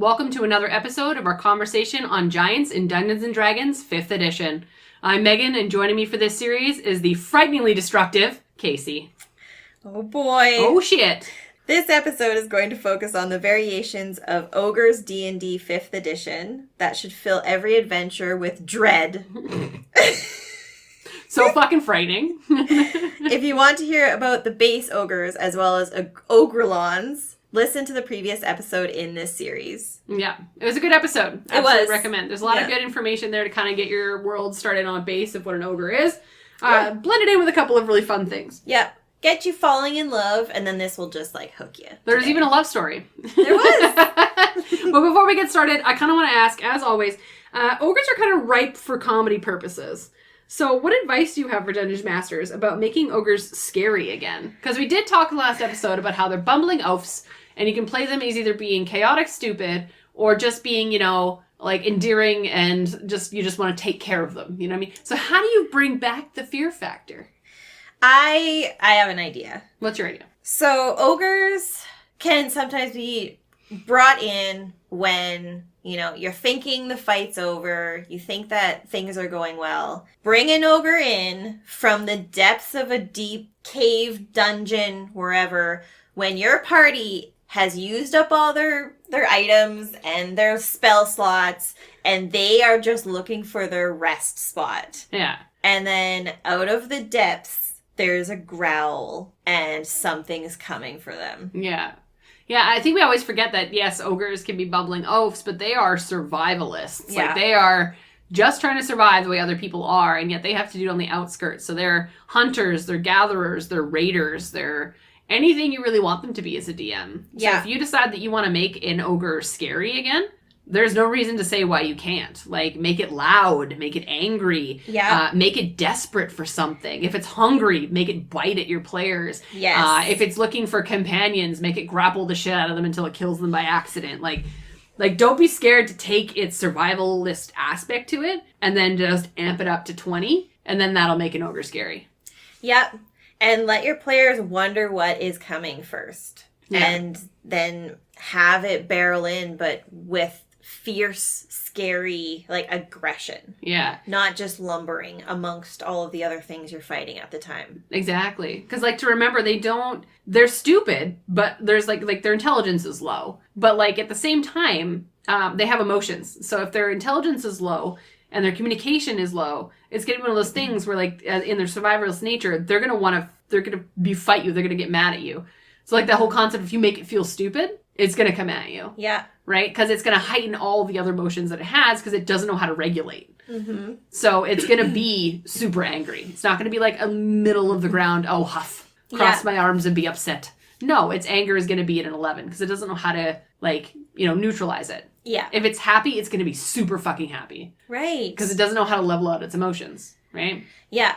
Welcome to another episode of our conversation on Giants in Dungeons & Dragons 5th edition. I'm Megan, and joining me for this series is the frighteningly destructive Casey. Oh boy. Oh shit. This episode is going to focus on the variations of Ogres D&D 5th edition that should fill every adventure with dread. So fucking frightening. If you want to hear about the base ogres as well as ogrelons, listen to the previous episode in this series. Yeah, it was a good episode. It was. Recommend. There's a lot of good information there to kind of get your world started on a base of what an ogre is. Blended in with a couple of really fun things. Yep. Get you falling in love, and then this will just, hook you. There's even a love story. There was! But before we get started, I kind of want to ask, as always, ogres are kind of ripe for comedy purposes. So what advice do you have for Dungeon Masters about making ogres scary again? Because we did talk in the last episode about how they're bumbling oafs, and you can play them as either being chaotic stupid, or just being, endearing and you just want to take care of them. You know what I mean? So how do you bring back the fear factor? I have an idea. What's your idea? So ogres can sometimes be brought in when, you're thinking the fight's over, you think that things are going well. Bring an ogre in from the depths of a deep cave, dungeon, wherever, when your party has used up all their items and their spell slots, and they are just looking for their rest spot. Yeah. And then out of the depths, there's a growl, and something's coming for them. Yeah. Yeah, I think we always forget that, yes, ogres can be bumbling oafs, but they are survivalists. Yeah. They are just trying to survive the way other people are, and yet they have to do it on the outskirts. So they're hunters, they're gatherers, they're raiders, they're anything you really want them to be as a DM. So if you decide that you want to make an ogre scary again, there's no reason to say why you can't. Make it loud, make it angry, make it desperate for something. If it's hungry, make it bite at your players. Yes. If it's looking for companions, make it grapple the shit out of them until it kills them by accident. Don't be scared to take its survivalist aspect to it and then just amp it up to 20, and then that'll make an ogre scary. Yep. And let your players wonder what is coming first. Yeah. And then have it barrel in, but with fierce, scary, aggression. Yeah. Not just lumbering amongst all of the other things you're fighting at the time. Exactly. Because, to remember, they're stupid, but there's, their intelligence is low. But, at the same time, they have emotions. So if their intelligence is low and their communication is low, it's going to be one of those things where, in their survivalist nature, they're going to fight you. They're going to get mad at you. So, the whole concept, if you make it feel stupid, it's going to come at you. Yeah. Right? Because it's going to heighten all the other emotions that it has because it doesn't know how to regulate. Mm-hmm. So it's going to be super angry. It's not going to be a middle of the ground, huff, cross my arms and be upset. No, its anger is going to be at an 11 because it doesn't know how to, neutralize it. Yeah. If it's happy, it's going to be super fucking happy. Right. Because it doesn't know how to level out its emotions. Right? Yeah.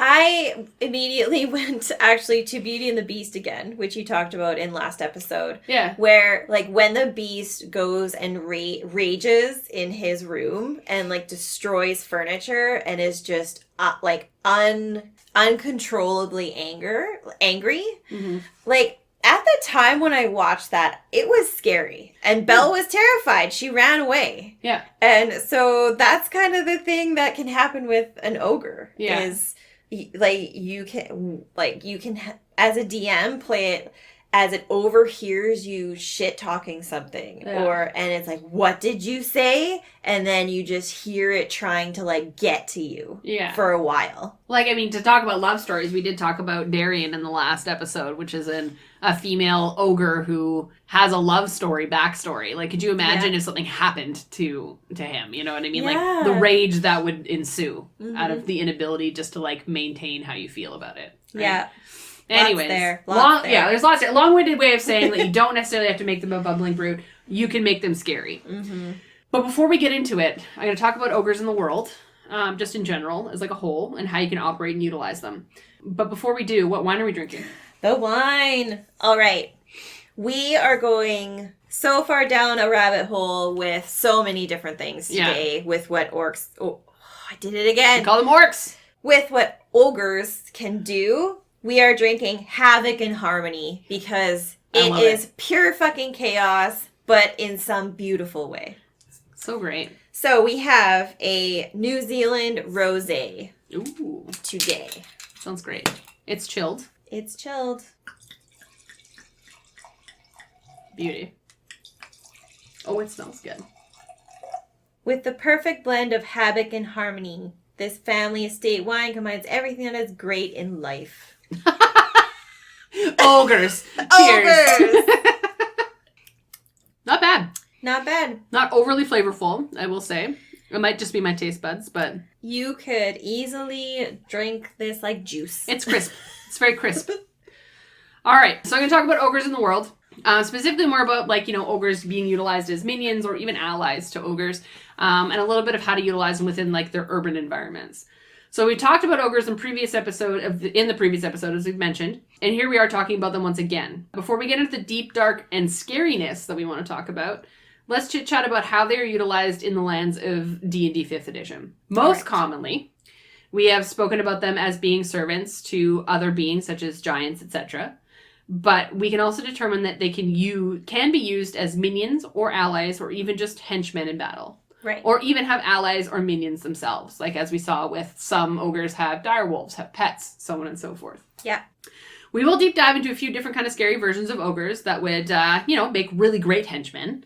I immediately went actually to Beauty and the Beast again, which you talked about in last episode. Yeah. Where, when the Beast goes and rages in his room and, destroys furniture and is just, uncontrollably angry. Mm-hmm. At the time when I watched that, it was scary. And Belle was terrified. She ran away. Yeah. And so that's kind of the thing that can happen with an ogre. Yeah. Is... you can as a DM play it as it overhears you shit talking something, and it's what did you say? And then you just hear it trying to get to you for a while. To talk about love stories, we did talk about Darian in the last episode, which is a female ogre who has a love story backstory. Could you imagine if something happened to him? You know what I mean? Yeah. The rage that would ensue out of the inability just to maintain how you feel about it. Right? Yeah. Anyways, lots there. Yeah, there's lots there. Long-winded way of saying that you don't necessarily have to make them a bumbling brute. You can make them scary. Mm-hmm. But before we get into it, I'm going to talk about ogres in the world, just in general, as a whole, and how you can operate and utilize them. But before we do, what wine are we drinking? The wine. All right. We are going so far down a rabbit hole with so many different things today with what orcs... Oh, I did it again. We call them orcs. With what ogres can do. We are drinking Havoc and Harmony because it is pure fucking chaos, but in some beautiful way. So great. So we have a New Zealand rosé. Ooh. Today. Sounds great. It's chilled. It's chilled. Beauty. Oh, it smells good. With the perfect blend of havoc and harmony, this family estate wine combines everything that is great in life. Ogres. Cheers. Ogres. Not bad. Not bad. Not overly flavorful, I will say. It might just be my taste buds, but... You could easily drink this like juice. It's crisp. It's very crisp. All right, so I'm going to talk about ogres in the world. Specifically more about, like, you know, ogres being utilized as minions or even allies to ogres. And a little bit of how to utilize them within, like, their urban environments. So we talked about ogres in the previous episode, as we've mentioned. And here we are talking about them once again. Before we get into the deep, dark, and scariness that we want to talk about, let's chit-chat about how they are utilized in the lands of D&D 5th edition. Most commonly, we have spoken about them as being servants to other beings, such as giants, etc. But we can also determine that they can be used as minions or allies or even just henchmen in battle. Right. Or even have allies or minions themselves. Like as we saw with some ogres have direwolves, have pets, so on and so forth. Yeah. We will deep dive into a few different kind of scary versions of ogres that would, make really great henchmen.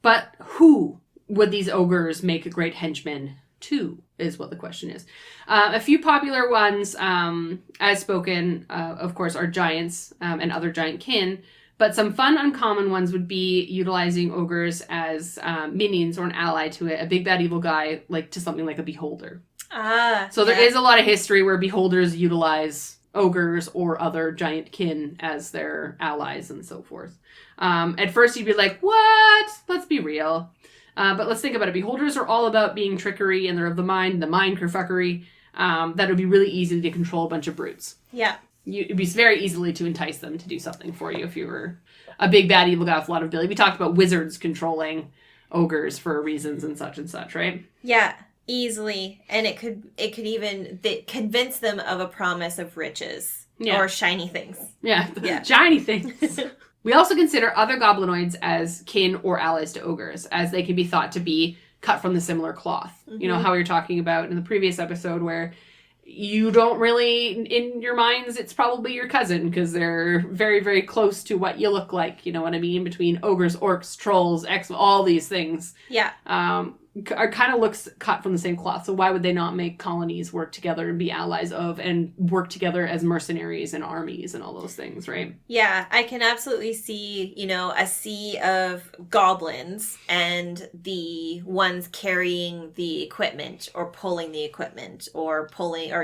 But who would these ogres make great henchmen to, is what the question is. A few popular ones, as spoken, of course, are giants and other giant kin. But some fun, uncommon ones would be utilizing ogres as minions or an ally to a big, bad, evil guy, like to something like a beholder. So there is a lot of history where beholders utilize ogres or other giant kin as their allies and so forth. At first you'd be like, what? Let's be real. But let's think about it. Beholders are all about being trickery and they're of the mind kerfuckery. That would be really easy to control a bunch of brutes. Yeah. It'd be very easily to entice them to do something for you if you were a big bad evil guy with a lot of ability. We talked about wizards controlling ogres for reasons and such, right? Yeah, easily. And it could even convince them of a promise of riches or shiny things. Yeah. Shiny things. We also consider other goblinoids as kin or allies to ogres, as they can be thought to be cut from the similar cloth. Mm-hmm. You know, how we were talking about in the previous episode where you don't really, in your minds, it's probably your cousin because they're very, very close to what you look like. You know what I mean? Between ogres, orcs, trolls, all these things. Yeah. Are kind of looks cut from the same cloth. So why would they not make colonies work together and be allies of and work together as mercenaries and armies and all those things, right? Yeah, I can absolutely see, a sea of goblins and the ones carrying the equipment or pulling the equipment or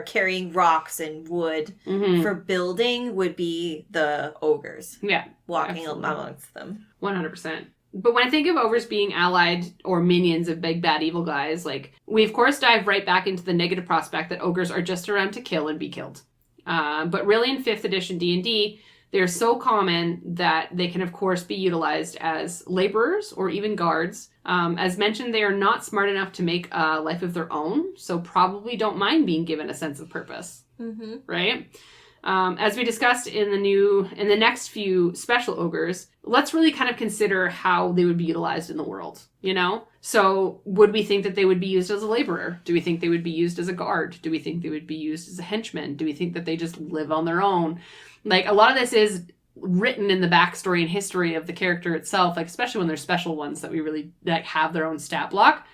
carrying rocks and wood for building would be the ogres. Yeah. Walking amongst them. 100%. But when I think of ogres being allied or minions of big, bad, evil guys, like, we of course dive right back into the negative prospect that ogres are just around to kill and be killed. But really in 5th edition D&D, they're so common that they can of course be utilized as laborers or even guards. As mentioned, they are not smart enough to make a life of their own, so probably don't mind being given a sense of purpose, right? As we discussed in the next few special ogres, let's really kind of consider how they would be utilized in the world, So would we think that they would be used as a laborer? Do we think they would be used as a guard? Do we think they would be used as a henchman? Do we think that they just live on their own? Like, a lot of this is written in the backstory and history of the character itself, like, especially when there's special ones that we really have their own stat block.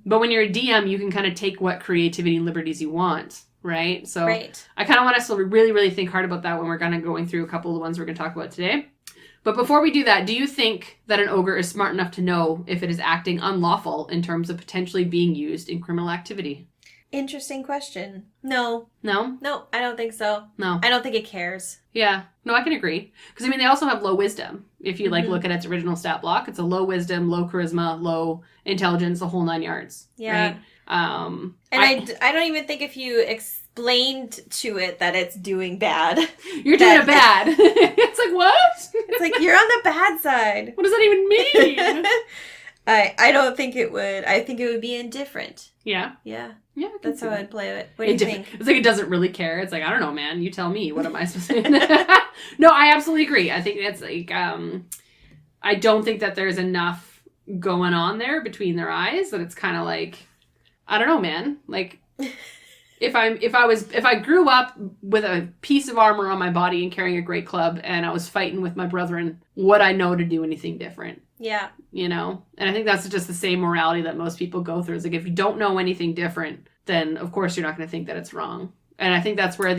But when you're a DM, you can kind of take what creativity and liberties you want. Right? So I kind of want us to really, really think hard about that when we're kind of going through a couple of the ones we're going to talk about today. But before we do that, do you think that an ogre is smart enough to know if it is acting unlawful in terms of potentially being used in criminal activity? Interesting question. No. No? No, I don't think so. No. I don't think it cares. Yeah. No, I can agree. Because, they also have low wisdom. If you, look at its original stat block, it's a low wisdom, low charisma, low intelligence, the whole 9 yards. Yeah. Right? I don't even think if you explained to it that it's doing bad. You're doing it bad. It's like, what? It's like, you're on the bad side. What does that even mean? I don't think it would. I think it would be indifferent. Yeah? Yeah. Yeah, that's how I'd play it. What do you think? It's like it doesn't really care. It's like, I don't know, man. You tell me. What am I supposed to do? No, I absolutely agree. I think that's like, I don't think that there's enough going on there between their eyes that it's kind of like, I don't know, man. Like, if I grew up with a piece of armor on my body and carrying a great club and I was fighting with my brethren, would I know to do anything different? Yeah. You know? And I think that's just the same morality that most people go through. It's like, if you don't know anything different, then of course you're not going to think that it's wrong. And I think that's where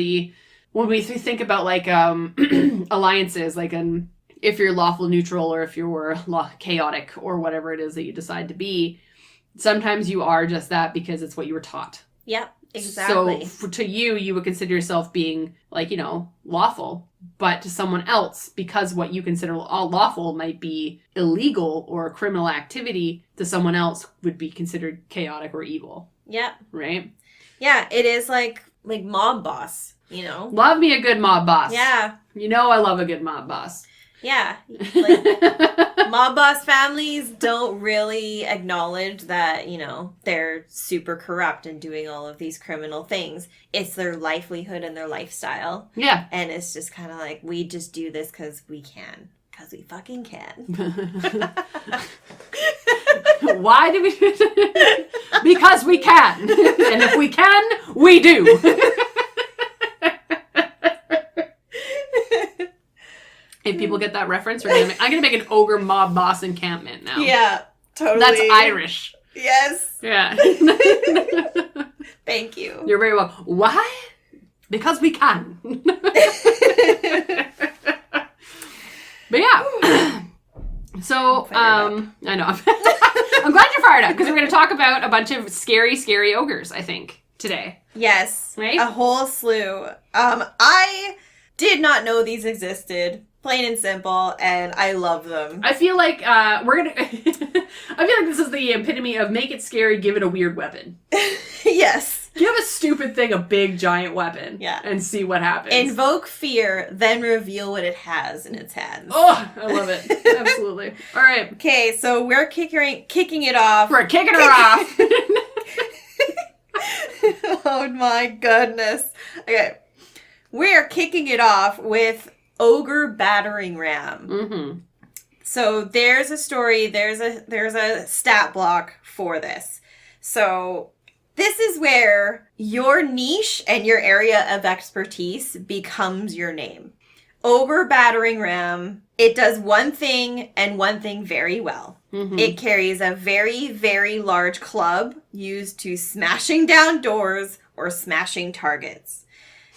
when we think about like alliances, like if you're lawful neutral or if you're chaotic or whatever it is that you decide to be, sometimes you are just that because it's what you were taught. Yep, exactly. So to you would consider yourself being like, you know, lawful. But to someone else, because what you consider lawful might be illegal or a criminal activity, to someone else would be considered chaotic or evil. Yep. Right? Yeah, it is like mob boss, you know? Love me a good mob boss. Yeah. You know I love a good mob boss. Yeah. Like, mob boss families don't really acknowledge that, you know, they're super corrupt and doing all of these criminal things. It's their livelihood and their lifestyle. Yeah. And it's just kind of like, we just do this because we can. Because we fucking can. Why do we? Because we can. And if we can, we do. If people get that reference, I'm going to make an ogre mob boss encampment now. Yeah, totally. That's Irish. Yes. Yeah. Thank you. You're very welcome. Why? Because we can. But yeah. So, I know. I'm glad you're fired up because we're going to talk about a bunch of scary, scary ogres, I think, today. Yes. Right? A whole slew. I did not know these existed. Plain and simple, and I love them. I feel like we're gonna. I feel like this is the epitome of make it scary, give it a weird weapon. Yes. Give a stupid thing a big giant weapon. Yeah. And see what happens. Invoke fear, then reveal what it has in its hands. Oh, I love it. Absolutely. All right. Okay, so we're kicking it off. We're kicking her off. Oh my goodness. Okay. We're kicking it off with Ogre Battering Ram. Mm-hmm. So there's a story, there's a stat block for this. So this is where your niche and your area of expertise becomes your name. Ogre Battering Ram, it does one thing and one thing very well. Mm-hmm. It carries a very, very large club used to smashing down doors or smashing targets.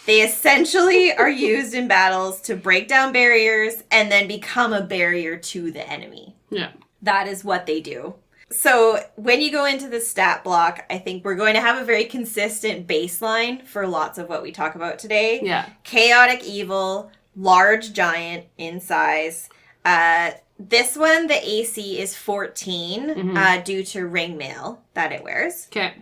They essentially are used in battles to break down barriers and then become a barrier to the enemy. Yeah. That is what they do. So when you go into the stat block, I think we're going to have a very consistent baseline for lots of what we talk about today. Yeah. Chaotic evil, large giant in size. This one, the AC is 14 due to ring mail that it wears. Okay.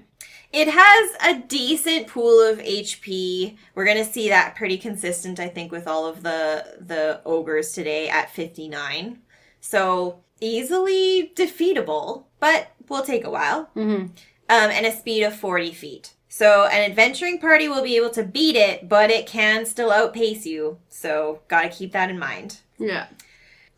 It has a decent pool of HP. We're going to see that pretty consistent, I think, with all of the ogres today at 59. So easily defeatable, but will take a while. Mm-hmm. And a speed of 40 feet. So an adventuring party will be able to beat it, but it can still outpace you. So got to keep that in mind. Yeah.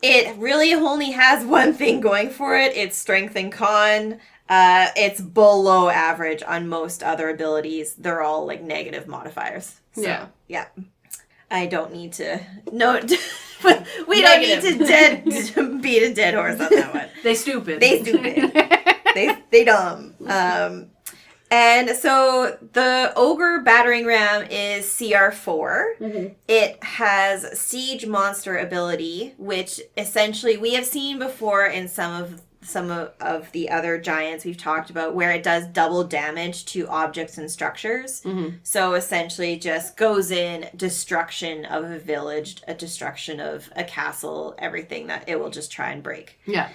It really only has one thing going for it. It's strength and con. It's below average on most other abilities. They're all like negative modifiers. So, yeah. I don't need to note. We don't need to beat a dead horse on that one. They stupid. They dumb. And so the Ogre Battering Ram is CR4. Mm-hmm. It has Siege Monster ability, which essentially we have seen before in some of the other giants we've talked about, where it does double damage to objects and structures. Mm-hmm. So essentially just goes in destruction of a village, a destruction of a castle, everything that it will just try and break. Yeah.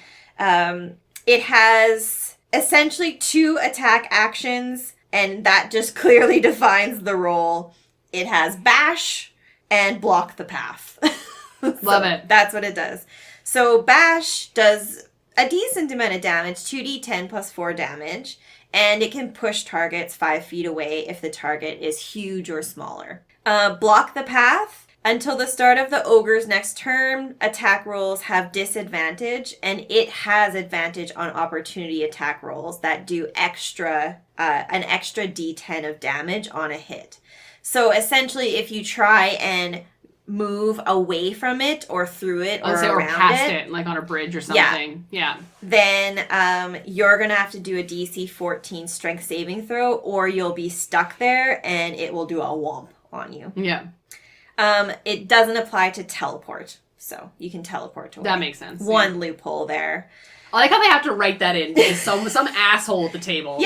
It has essentially 2 attack actions, and that just clearly defines the role. It has bash and block the path. Love it. That's what it does. So bash does a decent amount of damage, 2d10 plus 4 damage, and it can push targets 5 feet away if the target is huge or smaller. Block the path Until the start of the ogre's next turn, attack rolls have disadvantage, and it has advantage on opportunity attack rolls that do an extra d10 of damage on a hit. So essentially, if you try and move away from it or through it or around past it, like on a bridge or something. Yeah. Then you're going to have to do a DC 14 strength saving throw, or you'll be stuck there and it will do a whomp on you. Yeah. It doesn't apply to teleport, so you can teleport away. That makes sense. One loophole there. I like how they have to write that in because some asshole at the table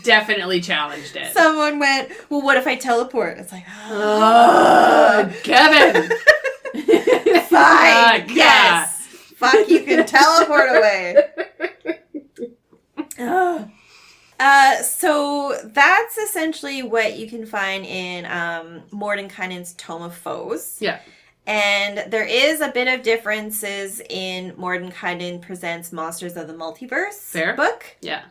definitely challenged it. Someone went, well, what if I teleport? It's like, Kevin! Fine. Yes. Fuck, you can teleport away. So that's essentially what you can find in Mordenkainen's Tome of Foes. Yeah. And there is a bit of differences in Mordenkainen Presents Monsters of the Multiverse book. Yeah.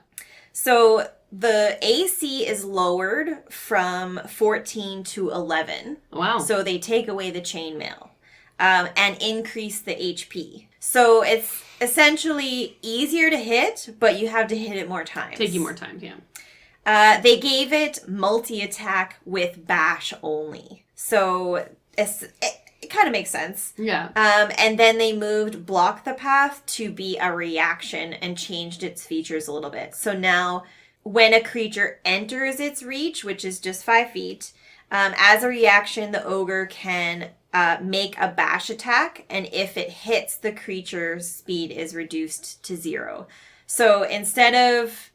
So the AC is lowered from 14 to 11. Wow. So they take away the chainmail and increase the HP. So it's essentially easier to hit, but you have to hit it more times. Take you more time, yeah. They gave it multi-attack with bash only. So it kind of makes sense. Yeah. And then they moved Block the Path to be a reaction and changed its features a little bit. So now when a creature enters its reach, which is just 5 feet, as a reaction, the ogre can make a bash attack, and if it hits, the creature's speed is reduced to 0. So instead of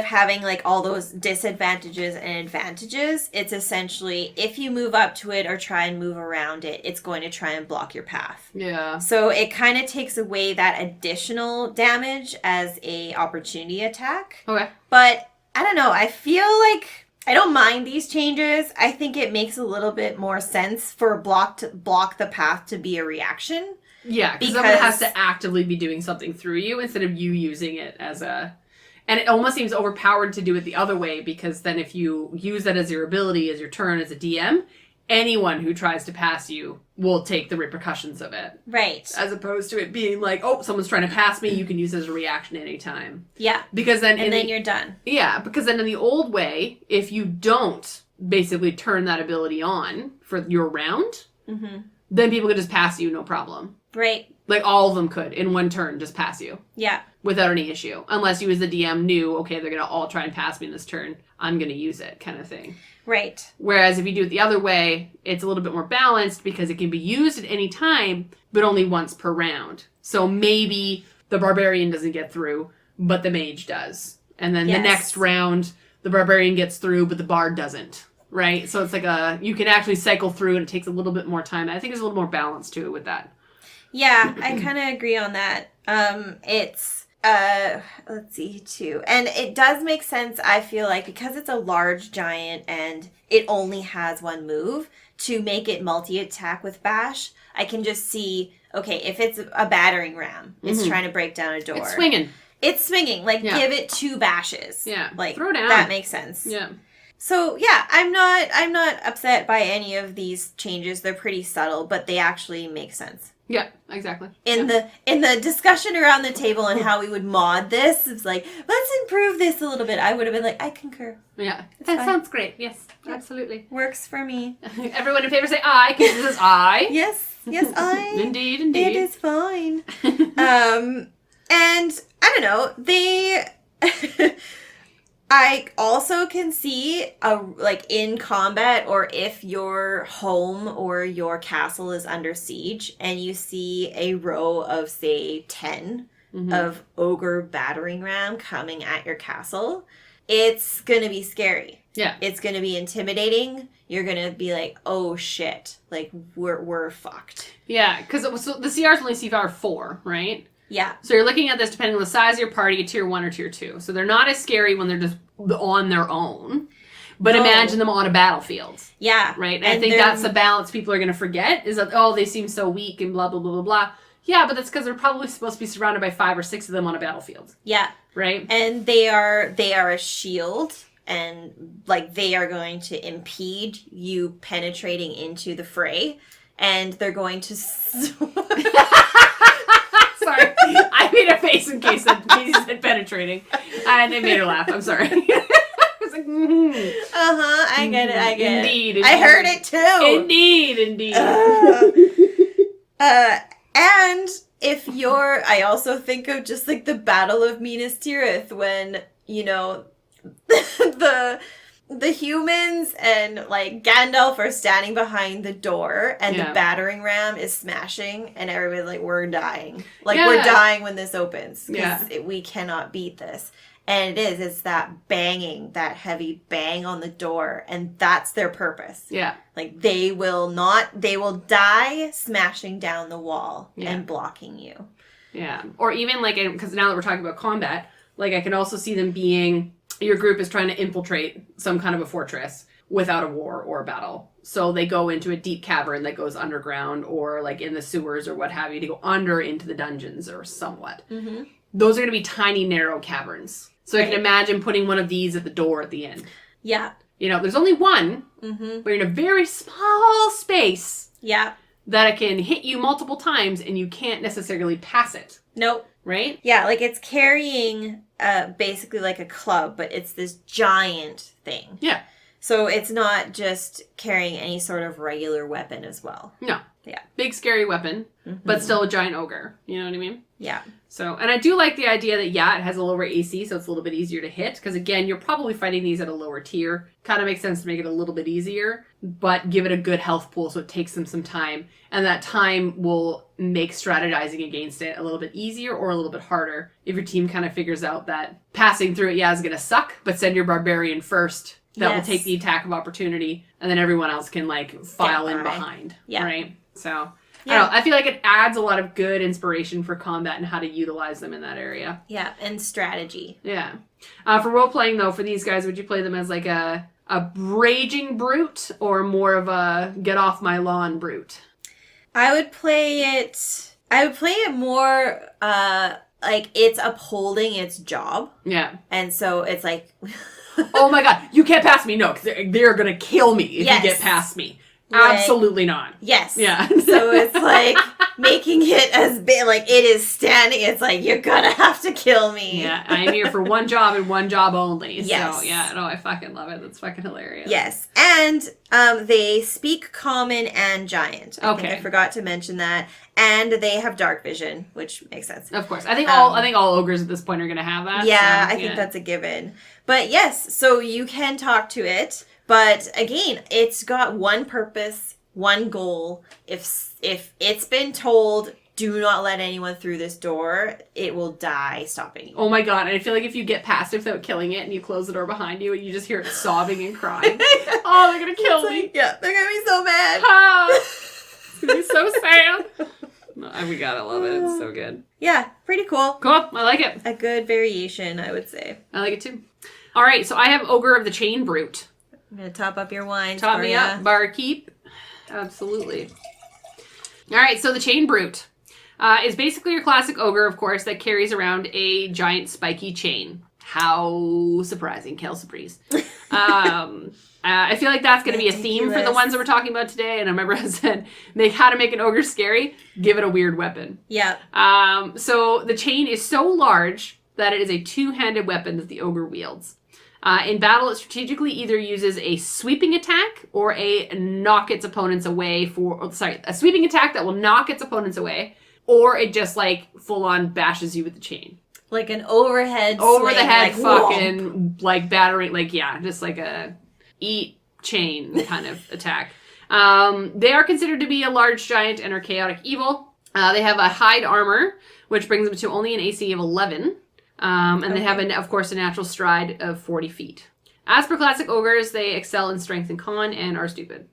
having like all those disadvantages and advantages, it's essentially if you move up to it or try and move around it, it's going to try and block your path. Yeah. So it kind of takes away that additional damage as a opportunity attack. Okay. But I don't know. I feel like I don't mind these changes. I think it makes a little bit more sense for block the path to be a reaction. Yeah, because someone has to actively be doing something through you instead of you using it as a... And it almost seems overpowered to do it the other way, because then if you use that as your ability, as your turn as a DM, anyone who tries to pass you will take the repercussions of it. Right. As opposed to it being like, oh, someone's trying to pass me, you can use it as a reaction anytime. Yeah. Because then... And then you're done. Yeah, because then in the old way, if you don't basically turn that ability on for your round, then people could just pass you, no problem. Right. Like, all of them could, in one turn, just pass you. Yeah. Without any issue. Unless you as the DM knew, okay, they're going to all try and pass me in this turn. I'm going to use it, kind of thing. Right. Whereas if you do it the other way, it's a little bit more balanced because it can be used at any time, but only once per round. So maybe the barbarian doesn't get through, but the mage does. And then the next round, the barbarian gets through, but the bard doesn't. Right? So it's like you can actually cycle through and it takes a little bit more time. I think there's a little more balance to it with that. Yeah, I kind of agree on that. It's, let's see, too. And it does make sense, I feel like, because it's a large giant and it only has one move, to make it multi-attack with bash. I can just see, okay, if it's a battering ram, it's trying to break down a door. It's swinging. It's swinging. Like, give it 2 bashes. Yeah. Like, throw down. That makes sense. Yeah. So, yeah, I'm not upset by any of these changes. They're pretty subtle, but they actually make sense. Yeah, exactly. In the discussion around the table and how we would mod this, it's like, let's improve this a little bit. I would have been like, I concur. Yeah, that sounds great. Yes, absolutely. Works for me. Everyone in favor say aye, because this is aye. Yes, I. Indeed. It is fine. And I don't know, I also can see, in combat, or if your home or your castle is under siege, and you see a row of, say, 10 of Ogre Battering Ram coming at your castle, it's going to be scary. Yeah. It's going to be intimidating. You're going to be like, oh, shit. Like, we're fucked. Yeah, because the CR is only CR 4, right? Yeah. So you're looking at this depending on the size of your party, tier 1 or tier 2. So they're not as scary when they're just on their own. But imagine them on a battlefield. Yeah. Right? And I think that's the balance people are going to forget, is that, oh, they seem so weak and blah, blah, blah, blah, blah. Yeah, but that's because they're probably supposed to be surrounded by 5 or 6 of them on a battlefield. Yeah. Right? And they are a shield and like they are going to impede you penetrating into the fray, and they're going to sorry, I made a face in case that he said penetrating and it made her laugh. I'm sorry. I was like, I get it, indeed. I heard it too. Indeed. And if I also think of just like the Battle of Minas Tirith when, you know, the humans and like Gandalf are standing behind the door and the battering ram is smashing and everybody's like, we're dying. Like we're dying when this opens because we cannot beat this. And it's that banging, that heavy bang on the door. And that's their purpose. Yeah. Like they will die smashing down the wall and blocking you. Yeah. Or even like, because now that we're talking about combat, like I can also see them being, your group is trying to infiltrate some kind of a fortress without a war or a battle. So they go into a deep cavern that goes underground or like in the sewers or what have you to go under into the dungeons or somewhat. Mm-hmm. Those are going to be tiny, narrow caverns. So I can imagine putting one of these at the door at the end. Yeah. You know, there's only one, but you're in a very small space. Yeah. That it can hit you multiple times and you can't necessarily pass it. Nope. Right? Yeah, like it's carrying basically like a club, but it's this giant thing. Yeah. So it's not just carrying any sort of regular weapon as well. No. Yeah. Big scary weapon, but still a giant ogre. You know what I mean? Yeah. So, and I do like the idea that, it has a lower AC, so it's a little bit easier to hit. Because again, you're probably fighting these at a lower tier. Kind of makes sense to make it a little bit easier, but give it a good health pool so it takes them some time. And that time will make strategizing against it a little bit easier or a little bit harder. If your team kind of figures out that passing through it, is going to suck, but send your barbarian first. That will take the attack of opportunity, and then everyone else can like file in behind. Yeah. Right? So, I don't know. I feel like it adds a lot of good inspiration for combat and how to utilize them in that area. Yeah, and strategy. Yeah. For role-playing, though, for these guys, would you play them as like a raging brute or more of a get-off-my-lawn brute? I would play it more like it's upholding its job. Yeah. And so it's like... oh my god, you can't pass me. No, because they're going to kill me if you get past me. Like, absolutely not. Yes. Yeah. So it's like making it as big, like it is standing. It's like, you're going to have to kill me. Yeah. I'm here for one job and one job only. Yes. So yeah, no, I fucking love it. That's fucking hilarious. Yes. And they speak common and giant. I think I forgot to mention that. And they have dark vision, which makes sense. Of course. I think all ogres at this point are going to have that. Yeah, so, I think that's a given. But yes, so you can talk to it. But again, it's got one purpose, one goal. If it's been told, do not let anyone through this door, it will die stopping you. Oh my god, and I feel like if you get past it without killing it and you close the door behind you and you just hear it sobbing and crying. Oh, they're going to kill me. Yeah, they're going to be so mad. It's going to be so sad. We gotta love it. It's so good. Yeah, pretty cool. Cool. I like it. A good variation, I would say. I like it too. All right, so I have Ogre of the Chain Brute. I'm going to top up your wine. Top me up, barkeep. Absolutely. All right, so the Chain Brute is basically your classic ogre, of course, that carries around a giant spiky chain. How surprising, Kelsey Breeze. I feel like that's going to be a theme for the ones that we're talking about today. And I remember I said, how to make an ogre scary, give it a weird weapon. Yeah. So the chain is so large that it is a two-handed weapon that the ogre wields. In battle, it strategically either uses a sweeping attack or a knock its opponents away a sweeping attack that will knock its opponents away, or it just like full-on bashes you with the chain. Like an overhead over swing, the head, like, fucking whoomp. Like battering, like just like a eat chain kind of attack. They are considered to be a large giant and are chaotic evil. They have a hide armor, which brings them to only an AC of 11. They have, of course, a natural stride of 40 feet. As per classic ogres, they excel in strength and con and are stupid.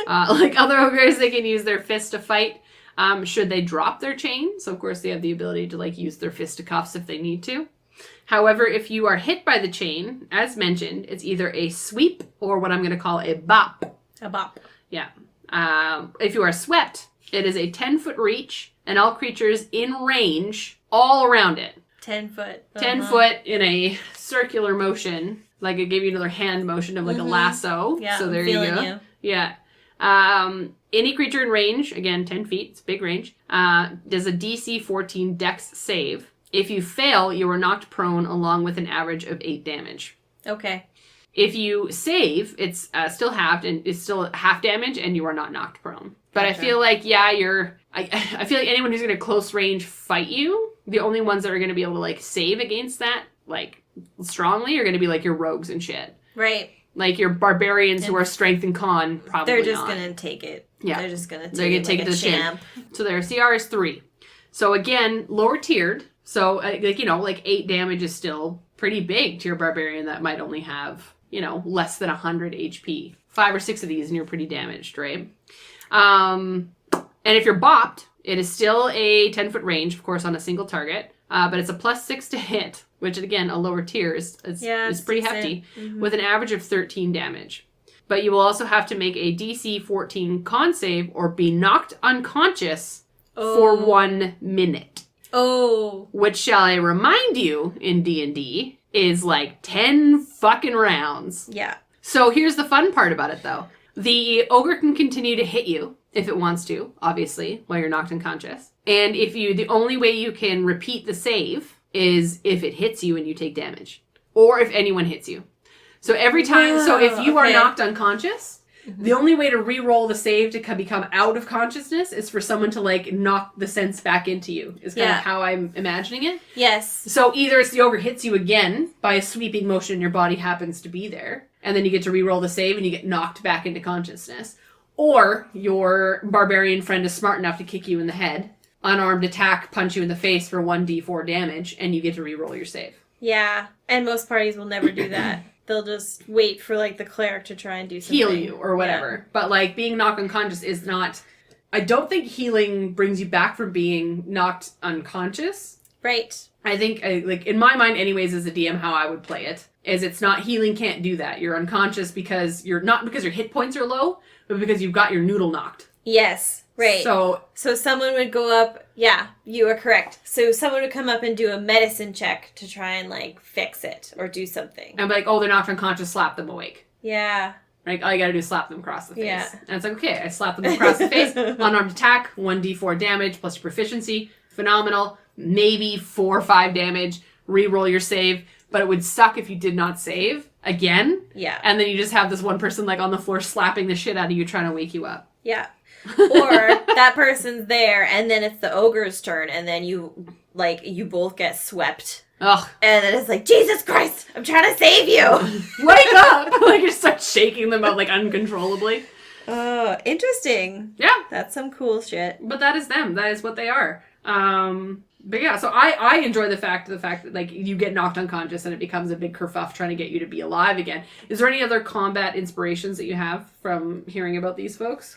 Like other ogres, they can use their fists to fight should they drop their chain. So, of course, they have the ability to use their fisticuffs if they need to. However, if you are hit by the chain, as mentioned, it's either a sweep or what I'm going to call a bop. A bop. Yeah. If you are swept, it is a 10-foot reach, and all creatures in range all around it. 10 foot. 10 foot in a circular motion Like it gave you another hand motion of like a lasso. Yeah, so there you go. Yeah. Any creature in range, again, 10 feet, it's big range, does a DC 14 Dex save. If you fail, you are knocked prone along with an average of 8 damage. Okay. If you save, it's still halved and it's still half damage and you are not knocked prone. But I feel like, I feel like anyone who's going to close range fight you, the only ones that are going to be able to like save against that, like strongly, are going to be like your rogues and shit. Right. Like your barbarians who are strength and con, probably they're just not. Gonna take it. Yeah. They're just gonna take it like to the champ. chin. So their CR is 3. So again, lower tiered. So like, you know, like 8 damage is still pretty big to your barbarian that might only have, you know, less than 100 HP. 5 or 6 of these and you're pretty damaged, right? And if you're bopped, it is still a 10-foot range, of course, on a single target. But it's a +6 to hit, which again, a lower tier is pretty hefty, with an average of 13 damage. But you will also have to make a DC 14 con save or be knocked unconscious for 1 minute. Oh. Which, shall I remind you, in D&D, is like 10 fucking rounds. Yeah. So here's the fun part about it, though. The ogre can continue to hit you if it wants to, obviously, while you're knocked unconscious. And the only way you can repeat the save is if it hits you and you take damage. Or if anyone hits you. So every time, if you are knocked unconscious, the only way to re-roll the save to become out of consciousness is for someone to like knock the sense back into you, is kind of how I'm imagining it. Yes. So either it's the ogre hits you again by a sweeping motion and your body happens to be there, and then you get to re-roll the save and you get knocked back into consciousness. Or your barbarian friend is smart enough to kick you in the head, unarmed attack, punch you in the face for 1d4 damage, and you get to re-roll your save. Yeah, and most parties will never do that. They'll just wait for, like, the cleric to try and do something. Heal you, or whatever. Yeah. But, like, being knocked unconscious is not... I don't think healing brings you back from being knocked unconscious. Right. I think, like, in my mind anyways, as a DM, how I would play it, is it's not... Healing can't do that. You're unconscious because you're... Not because your hit points are low, but because you've got your noodle knocked. Yes. Right. So someone would go up, yeah, you are correct. So someone would come up and do a medicine check to try and, like, fix it or do something. And be like, oh, they're knocked unconscious, slap them awake. Yeah. Like, all you gotta do is slap them across the face. Yeah. And it's like, okay, I slap them across the face, unarmed attack, 1d4 damage, plus your proficiency, phenomenal, maybe 4 or 5 damage, re-roll your save, but it would suck if you did not save again. Yeah. And then you just have this one person, like, on the floor slapping the shit out of you trying to wake you up. Yeah. Or that person's there, and then it's the ogre's turn, and then you both get swept. Ugh. And then it's like, Jesus Christ, I'm trying to save you! Wake up! Like, you start shaking them out, like, uncontrollably. Oh, interesting. Yeah. That's some cool shit. But that is them. That is what they are. But yeah, so I enjoy the fact that, like, you get knocked unconscious and it becomes a big kerfuffle trying to get you to be alive again. Is there any other combat inspirations that you have from hearing about these folks?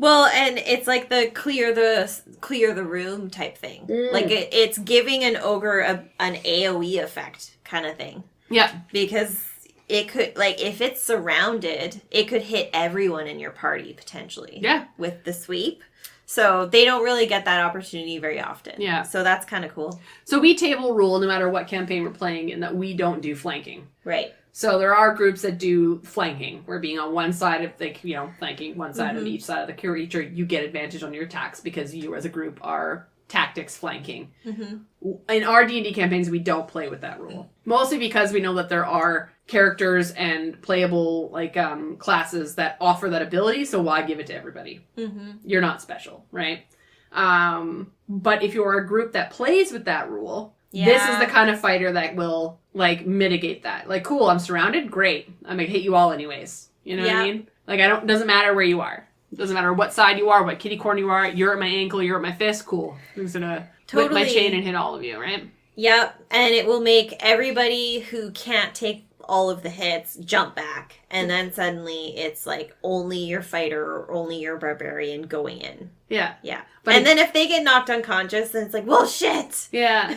Well, and it's like the clear the room type thing. Like it's giving an ogre an AoE effect kind of thing. Yeah. Because it could, like, if it's surrounded, it could hit everyone in your party potentially. Yeah. With the sweep. So they don't really get that opportunity very often. Yeah. So that's kind of cool. So we table rule no matter what campaign we're playing in that we don't do flanking. Right. So there are groups that do flanking, where being on one side of, like, you know, flanking one side of each side of the creature, you get advantage on your attacks because you as a group are tactics flanking. In our D&D campaigns, we don't play with that rule. Mostly because we know that there are characters and playable, like, classes that offer that ability, so why give it to everybody? You're not special, right? But if you're a group that plays with that rule... Yeah. This is the kind of fighter that will, like, mitigate that. Like, cool, I'm surrounded? Great. I'm gonna hit you all anyways. You know what I mean? Like, doesn't matter where you are. Doesn't matter what side you are, what kitty corner you are. You're at my ankle, you're at my fist. Cool. I'm just gonna whip my chain and hit all of you, right? Yep. And it will make everybody who can't take all of the hits jump back. And then suddenly it's, like, only your fighter or only your barbarian going in. Yeah. Yeah. But then if they get knocked unconscious, then it's like, well, shit! Yeah.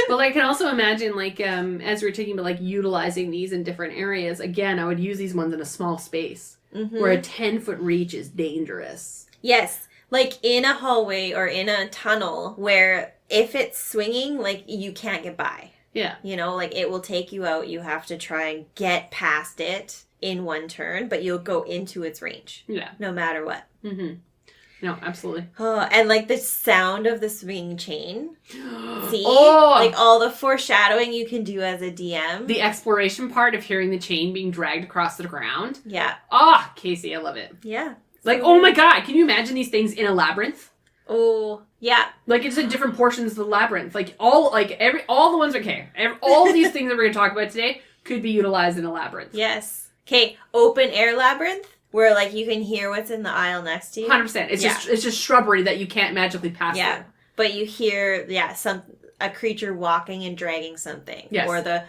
Well, I can also imagine, like, as we were talking about, like, utilizing these in different areas, again, I would use these ones in a small space, where a 10-foot reach is dangerous. Yes. Like, in a hallway or in a tunnel where if it's swinging, like, you can't get by. Yeah. You know, like it will take you out. You have to try and get past it in one turn, but you'll go into its range. Yeah. No matter what. Mm-hmm. No, absolutely. Oh, and like the sound of the swinging chain. See? Oh! Like all the foreshadowing you can do as a DM. The exploration part of hearing the chain being dragged across the ground. Yeah. Ah, Casey, I love it. Yeah. Like, oh my god, can you imagine these things in a labyrinth? Oh, yeah. Like, it's in different portions of the labyrinth. Like, all the ones, okay. All these things that we're going to talk about today could be utilized in a labyrinth. Yes. Okay, open air labyrinth, where, like, you can hear what's in the aisle next to you. 100%. It's just shrubbery that you can't magically pass through. But you hear, a creature walking and dragging something. Yes. Or the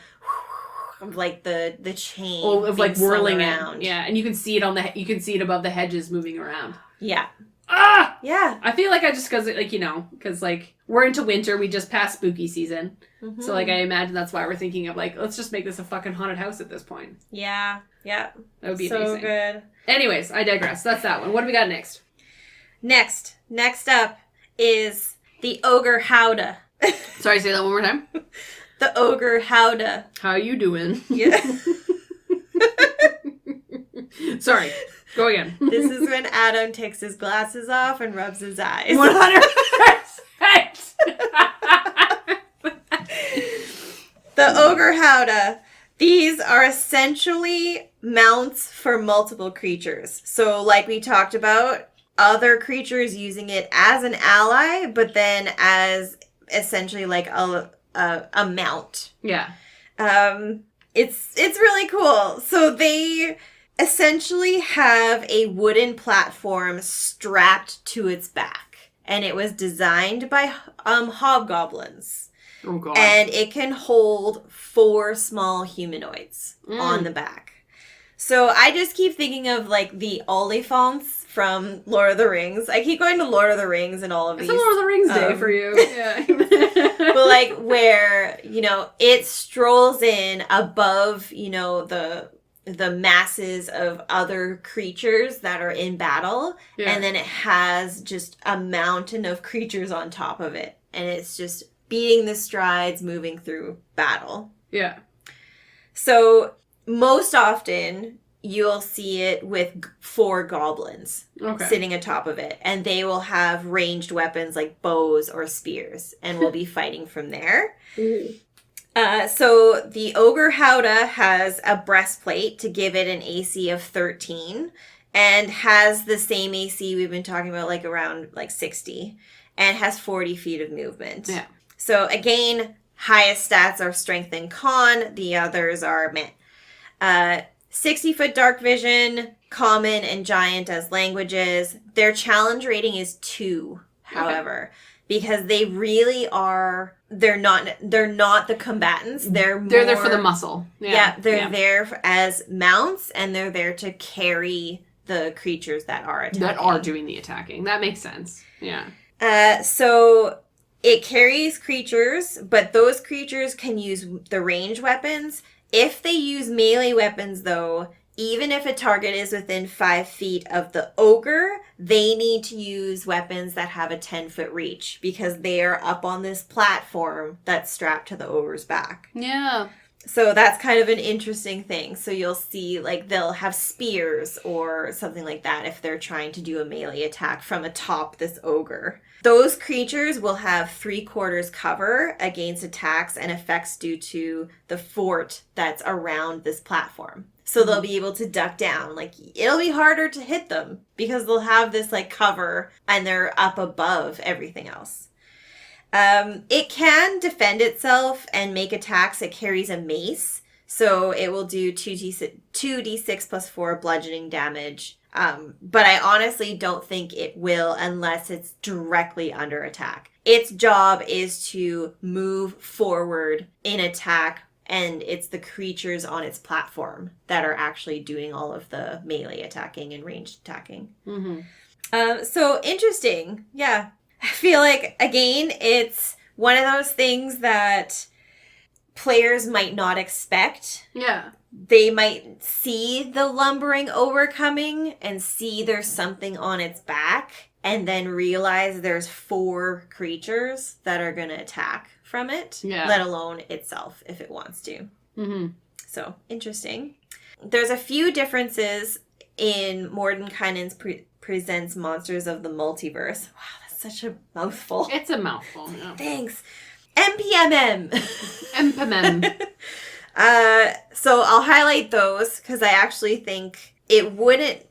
chain of like whirling around. Yeah, and you can see it you can see it above the hedges moving around. Yeah. Ah! Yeah. I feel like because like we're into winter, we just passed spooky season. Mm-hmm. So like I imagine that's why we're thinking of like, let's just make this a fucking haunted house at this point. Yeah. Yeah. That would be so amazing. So good. Anyways, I digress. That's that one. What do we got next? Next up is the Ogre Howdah. Sorry, say that one more time. The Ogre Howdah. How you doing? Yeah. Sorry. Go again. This is when Adam takes his glasses off and rubs his eyes. 100%. The Ogre Howdah. These are essentially mounts for multiple creatures. So like we talked about, other creatures using it as an ally, but then as essentially like a mount. Yeah. It's really cool. So they essentially have a wooden platform strapped to its back, and it was designed by hobgoblins. Oh god. And it can hold 4 small humanoids on the back. So I just keep thinking of like the Oliphants from Lord of the Rings. I keep going to Lord of the Rings and all of these. It's a Lord of the Rings day for you. Yeah. But like where, you know, it strolls in above, you know, the masses of other creatures that are in battle. Yeah. And then it has just a mountain of creatures on top of it. And it's just beating the strides, moving through battle. Yeah. So most often you'll see it with 4 goblins sitting atop of it, and they will have ranged weapons like bows or spears, and will be fighting from there. So the Ogre Howdah has a breastplate to give it an AC of 13, and has the same AC we've been talking about, like around like 60, and has 40 feet of movement. Yeah. So again, highest stats are strength and con. The others are 60-foot dark vision, common and giant as languages. Their challenge rating is 2, however, because they really are. They're not the combatants. They're there for the muscle. Yeah, they're there as mounts, and they're there to carry the creatures that are attacking. That are doing the attacking. That makes sense. Yeah. So it carries creatures, but those creatures can use the ranged weapons. If they use melee weapons, though, even if a target is within 5 feet of the ogre, they need to use weapons that have a 10-foot reach, because they are up on this platform that's strapped to the ogre's back. Yeah. So that's kind of an interesting thing. So you'll see, like, they'll have spears or something like that if they're trying to do a melee attack from atop this ogre. Those creatures will have 3/4 cover against attacks and effects due to the fort that's around this platform. So they'll be able to duck down. Like, it'll be harder to hit them because they'll have this, like, cover and they're up above everything else. It can defend itself and make attacks. It carries a mace, so it will do 2d6 plus 4 bludgeoning damage. But I honestly don't think it will unless it's directly under attack. Its job is to move forward in attack, and it's the creatures on its platform that are actually doing all of the melee attacking and ranged attacking. Mm-hmm. So interesting. Yeah. I feel like, again, it's one of those things that players might not expect. Yeah. They might see the lumbering ogre coming and see there's something on its back, and then realize there's 4 creatures that are going to attack from it, Yeah. let alone itself if it wants to. Mm-hmm. So, interesting. There's a few differences in Mordenkainen's presents Monsters of the Multiverse. Wow, that's such a mouthful. It's a mouthful, yeah. Thanks. MPMM. MPMM. So I'll highlight those because I actually think it wouldn't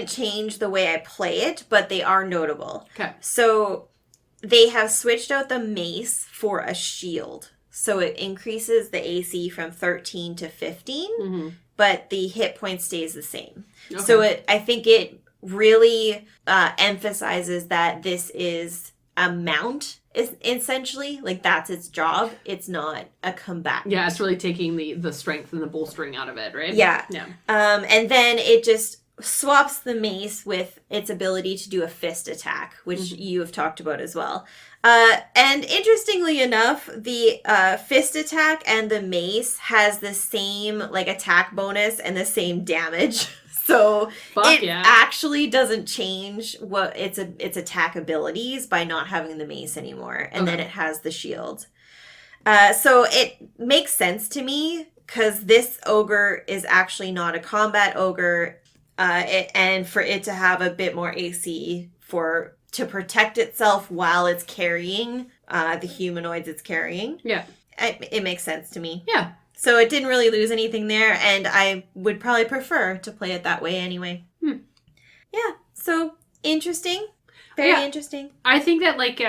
change the way I play it, but they are notable. Okay. So they have switched out the mace for a shield. So it increases the AC from 13 to 15, mm-hmm. but the hit point stays the same. Okay. So I think it really emphasizes that this is a mount, essentially. Like, that's its job. It's not a combatant. Yeah, it's really taking the strength and the bolstering out of it, right? Yeah. Yeah. And then it just swaps the mace with its ability to do a fist attack, which mm-hmm. you have talked about as well. And interestingly enough, the fist attack and the mace has the same like attack bonus and the same damage. So actually doesn't change what its attack abilities by not having the mace anymore. And then it has the shield. So it makes sense to me because this ogre is actually not a combat ogre. And for it to have a bit more AC to protect itself while it's carrying the humanoids it's carrying. Yeah. It makes sense to me. Yeah. So it didn't really lose anything there, and I would probably prefer to play it that way anyway. Yeah. So interesting. Very interesting. I think that, like,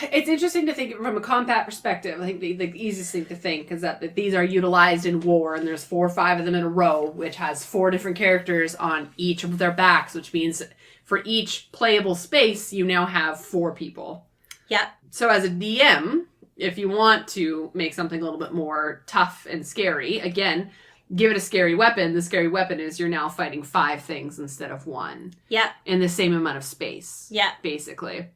it's interesting to think from a combat perspective. I think the easiest thing to think is that these are utilized in war, and there's 4 or 5 of them in a row, which has 4 different characters on each of their backs, which means for each playable space, you now have 4 people. Yeah. So as a DM, if you want to make something a little bit more tough and scary, again, give it a scary weapon. The scary weapon is you're now fighting 5 things instead of 1. Yeah. In the same amount of space. Yeah. Basically.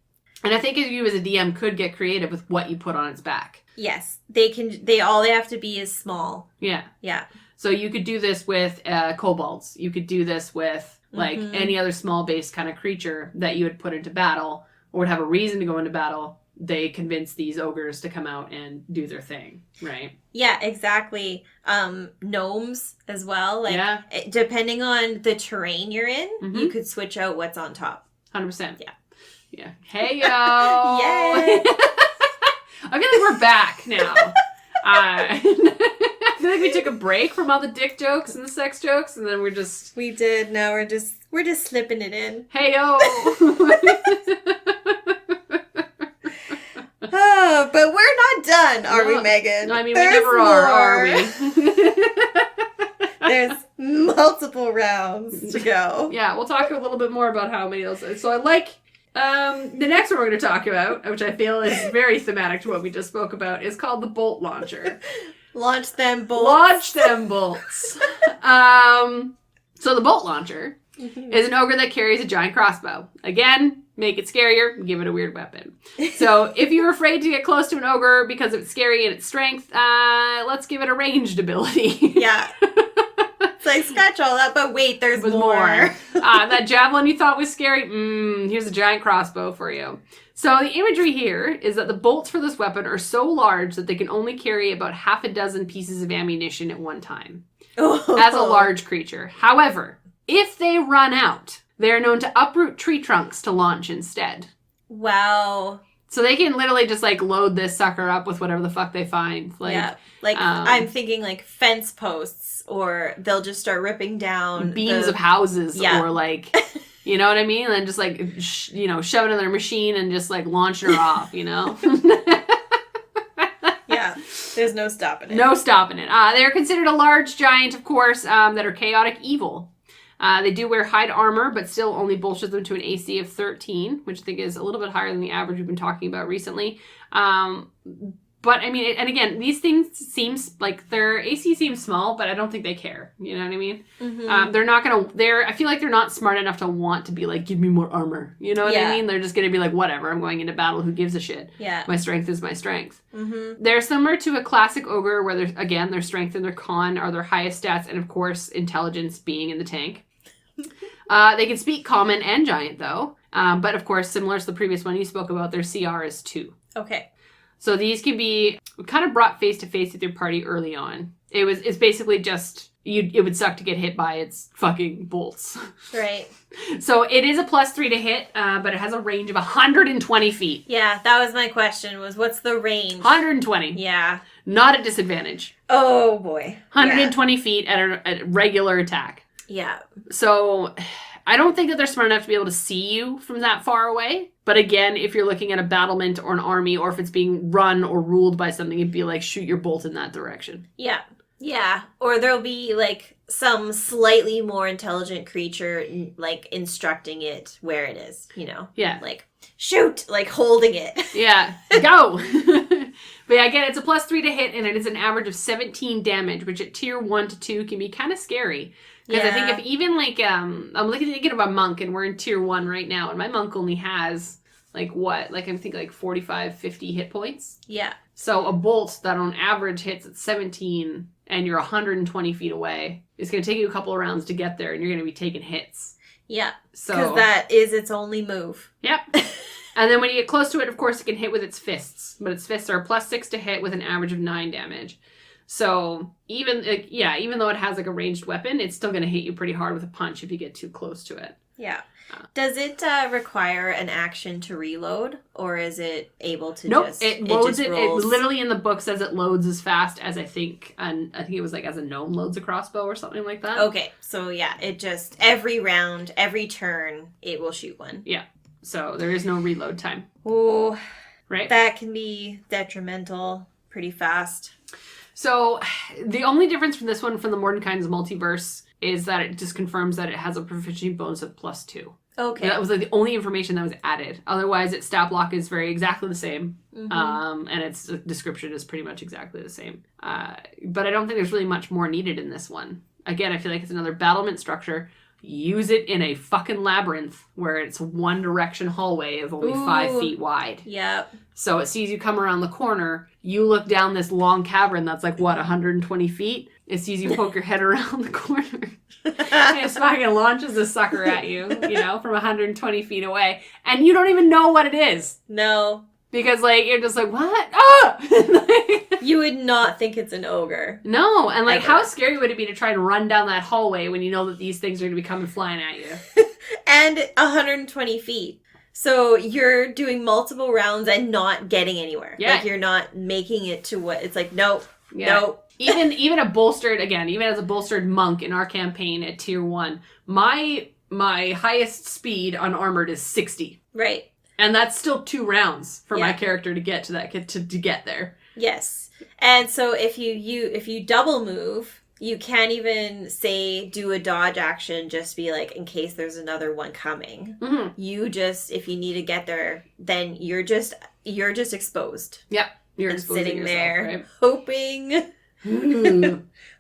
And I think you as a DM could get creative with what you put on its back. Yes. They have to be is small. Yeah. Yeah. So you could do this with kobolds. You could do this with like mm-hmm. any other small base kind of creature that you would put into battle or would have a reason to go into battle. They convince these ogres to come out and do their thing, right? Yeah, exactly. Gnomes as well. Like, depending on the terrain you're in, mm-hmm. you could switch out what's on top. 100%. Yeah. Yeah. Hey, yo! Yay! I feel like we're back now. I feel like we took a break from all the dick jokes and the sex jokes, and then We did. Now we're just slipping it in. Hey, yo! Oh, but we're not done, are we, Megan? No, I mean, we never are we? There's multiple rounds to go. Yeah, we'll talk a little bit more about how many of those. So I like the next one we're going to talk about, which I feel is very thematic to what we just spoke about, is called the bolt launcher. Launch them bolts. Launch them bolts. So the bolt launcher is an ogre that carries a giant crossbow. Again, make it scarier, give it a weird weapon. So if you're afraid to get close to an ogre because it's scary and its strength, let's give it a ranged ability. Yeah. It's like, scratch all that, but wait, there's more. That javelin you thought was scary, here's a giant crossbow for you. So the imagery here is that the bolts for this weapon are so large that they can only carry about 6 pieces of ammunition at one time. As a large creature. However, if they run out, they're known to uproot tree trunks to launch instead. Wow. So they can literally just, like, load this sucker up with whatever the fuck they find. Like, yeah. Like, I'm thinking, like, fence posts, or they'll just start ripping down beams of houses, or, like, you know what I mean? And just, like, shove it in their machine and just, like, launch her off, you know? Yeah. There's no stopping it. No stopping it. They're considered a large giant, of course, that are chaotic evil. They do wear hide armor, but still only bolsters them to an AC of 13, which I think is a little bit higher than the average we've been talking about recently. But, I mean, and again, these things seems like their AC seems small, but I don't think they care. You know what I mean? Mm-hmm. They're not going to, I feel like they're not smart enough to want to be like, give me more armor. You know what I mean? They're just going to be like, whatever, I'm going into battle. Who gives a shit? Yeah. My strength is my strength. Mm-hmm. They're similar to a classic ogre where, again, their strength and their con are their highest stats, and of course, intelligence being in the tank. They can speak common and giant, though. But of course, similar to the previous one you spoke about, their CR is 2. Okay. So these can be kind of brought face to face with your party early on. It's basically just, it would suck to get hit by its fucking bolts. Right. So it is a +3 to hit, but it has a range of 120 feet. Yeah, that was my question, was what's the range? 120. Yeah. Not at disadvantage. Oh, boy. 120 feet at a regular attack. Yeah. So I don't think that they're smart enough to be able to see you from that far away. But again, if you're looking at a battlement or an army, or if it's being run or ruled by something, it'd be like, shoot your bolt in that direction. Yeah. Yeah. Or there'll be, like, some slightly more intelligent creature, like, instructing it where it is, you know? Yeah. Like, shoot! Like, holding it. Yeah. Go! But yeah, again, it's a +3 to hit, and it is an average of 17 damage, which at tier 1 to 2 can be kind of scary. Because I think if even, like, I'm thinking of a monk, and we're in tier 1 right now, and my monk only has, like, what? Like, I'm thinking, like, 45, 50 hit points. Yeah. So a bolt that on average hits at 17, and you're 120 feet away, it's going to take you a couple of rounds to get there, and you're going to be taking hits. Yeah. So because that is its only move. Yep. And then when you get close to it, of course, it can hit with its fists. But its fists are a +6 to hit with an average of 9 damage. So even though it has like a ranged weapon, it's still going to hit you pretty hard with a punch if you get too close to it. Yeah. Does it require an action to reload, or is it able to just... Nope, it loads it. It literally in the book says it loads as fast as I think it was like as a gnome loads a crossbow or something like that. Okay, so yeah, it just, every round, every turn, it will shoot one. Yeah, so there is no reload time. Oh, right? That can be detrimental pretty fast. So the only difference from this one from the Mordenkainen's multiverse is that it just confirms that it has a proficiency bonus of +2. Okay. That was like the only information that was added. Otherwise, its stat block is exactly the same. Mm-hmm. And its description is pretty much exactly the same. But I don't think there's really much more needed in this one. Again, I feel like it's another battlement structure. Use it in a fucking labyrinth where it's one direction hallway of only 5 feet wide. Yep. So it sees you come around the corner. You look down this long cavern that's like, 120 feet? It sees you poke your head around the corner. And it fucking launches this sucker at you, from 120 feet away. And you don't even know what it is. No. Because, you're just like, what? Ah! You would not think it's an ogre. No. And, how scary would it be to try and run down that hallway when you know that these things are going to be coming flying at you? And 120 feet. So you're doing multiple rounds and not getting anywhere. Yeah. Like, you're not making it to what... It's like, nope. Yeah. Nope. even as a bolstered monk in our campaign at tier 1, my highest speed unarmored is 60. Right. And that's still 2 rounds for my character to get to that to get there. Yes. And so if you double move, you can't even say do a dodge action, just be like, in case there's another one coming. Mm-hmm. You just, if you need to get there, then you're just exposed. Yep. You're exposing sitting yourself, there, right?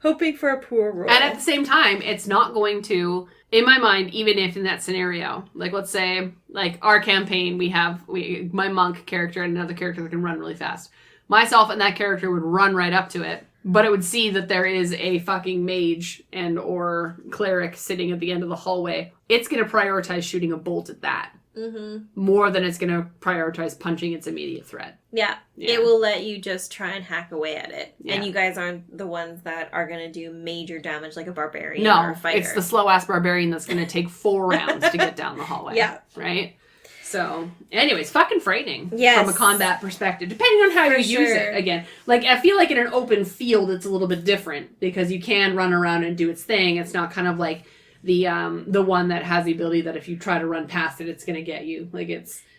hoping for a poor roll. And at the same time, it's not going to, in my mind, even if in that scenario, let's say, our campaign, my monk character and another character that can run really fast. Myself and that character would run right up to it, but it would see that there is a fucking mage and or cleric sitting at the end of the hallway. It's going to prioritize shooting a bolt at that. Mm-hmm. More than it's going to prioritize punching its immediate threat. Yeah. It will let you just try and hack away at it. Yeah. And you guys aren't the ones that are going to do major damage like a barbarian or a fighter. It's the slow-ass barbarian that's going to take 4 rounds to get down the hallway. Yeah. Right? So, anyways, fucking frightening from a combat perspective, depending on how you use it. Again, I feel like in an open field, it's a little bit different because you can run around and do its thing. It's not kind of like the one that has the ability that if you try to run past it, it's going to get you.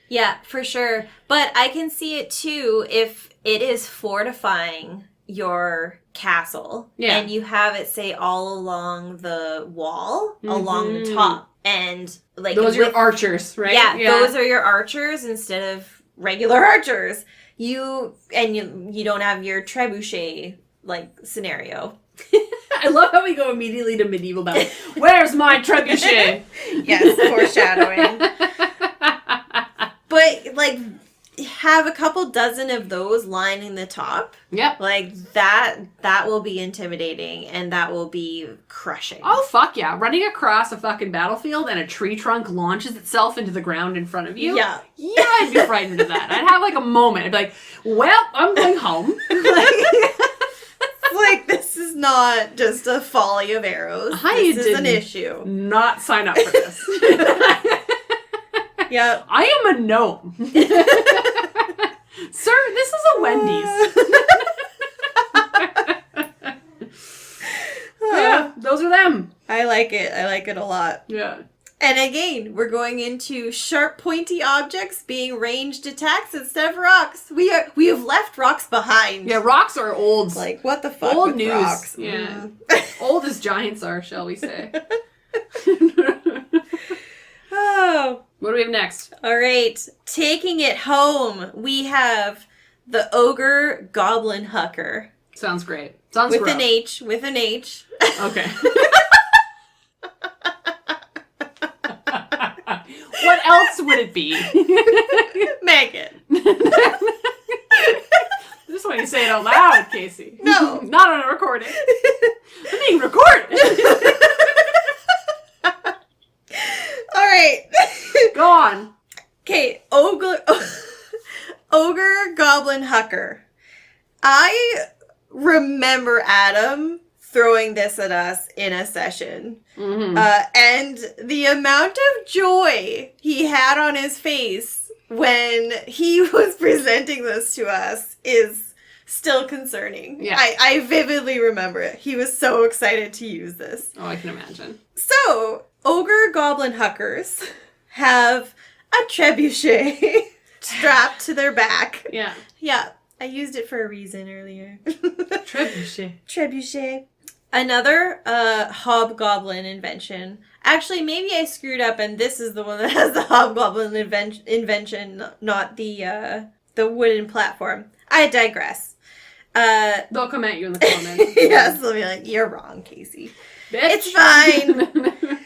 Yeah, for sure. But I can see it too if it is fortifying your castle and you have it, say, all along the wall, along the top. And those are your archers, right? Yeah, those are your archers instead of regular archers. You don't have your trebuchet scenario. I love how we go immediately to medieval battle. Where's my trebuchet? Yes, foreshadowing. But have a couple dozen of those lining the top. Yep. Like, that will be intimidating, and that will be crushing. Oh, fuck yeah. Running across a fucking battlefield and a tree trunk launches itself into the ground in front of you? Yeah. Yeah, I'd be frightened of that. I'd have, like, a moment. I'd be like, well, I'm going home. Like, this is not just a volley of arrows. This is an issue. Not sign up for this. Yeah. I am a gnome. Sir, this is a Wendy's. Yeah, those are them. I like it. I like it a lot. Yeah. And again, we're going into sharp, pointy objects being ranged attacks instead of rocks. We have left rocks behind. Yeah, rocks are old. Like, what the fuck old with news. rocks? Yeah. Old as giants are, shall we say. Oh. What do we have next? All right. Taking it home, we have the Ogre Goblin Hucker. Sounds great. Sounds with rough. an H. With an H. Okay. What else would it be? Megan. Just when you say it out loud, Casey. No. Not on a recording. I'm being recorded. All right. Go on. Okay, Ogre Goblin Hucker. I remember Adam throwing this at us in a session. Mm-hmm. And the amount of joy he had on his face when he was presenting this to us is still concerning. Yeah. I vividly remember it. He was so excited to use this. Oh, I can imagine. So, Ogre Goblin Huckers have a trebuchet strapped to their back. Yeah. Yeah, I used it for a reason earlier. Trebuchet. Trebuchet. Another hobgoblin invention. Actually, maybe I screwed up and this is the one that has the hobgoblin invention, not the wooden platform. I digress. They'll come at you in the comments. Yes, they'll be like, you're wrong, Casey. Bitch. It's fine.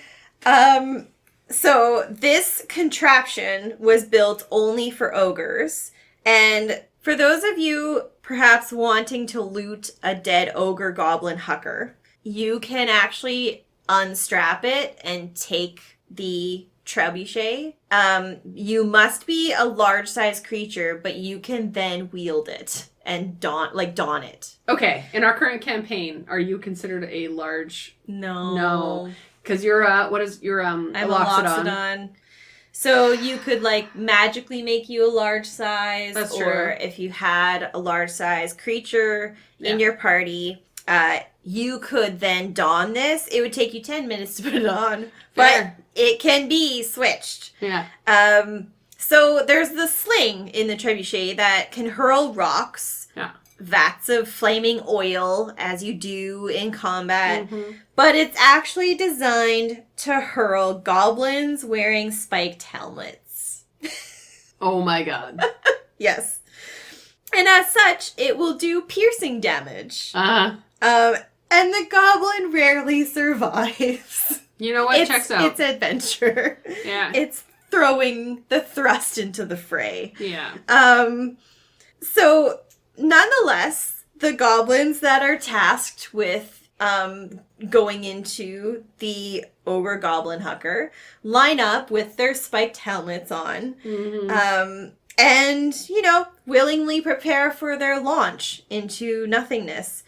So this contraption was built only for ogres. And for those of you perhaps wanting to loot a dead ogre goblin hucker, you can actually unstrap it and take the trebuchet. You must be a large size creature, but you can then wield it and don it. Okay, in our current campaign, are you considered a large? No. Because you're I'm a Loxodon. So you could like magically make you a large size. That's or true. if you had a large size creature in your party, you could then don this. It would take you 10 minutes to put it on. Fair. But it can be switched. Yeah. So there's the sling in the trebuchet that can hurl rocks. Yeah. Vats of flaming oil, as you do in combat. Mm-hmm. But it's actually designed to hurl goblins wearing spiked helmets. Oh my god. Yes. And as such, it will do piercing damage. Uh-huh. And the goblin rarely survives. You know what? Checks out. It's adventure. Yeah. It's throwing the thrust into the fray. Yeah. So, nonetheless, the goblins that are tasked with going into the Ogre Goblin Hucker line up with their spiked helmets on. Mm-hmm. And, willingly prepare for their launch into nothingness.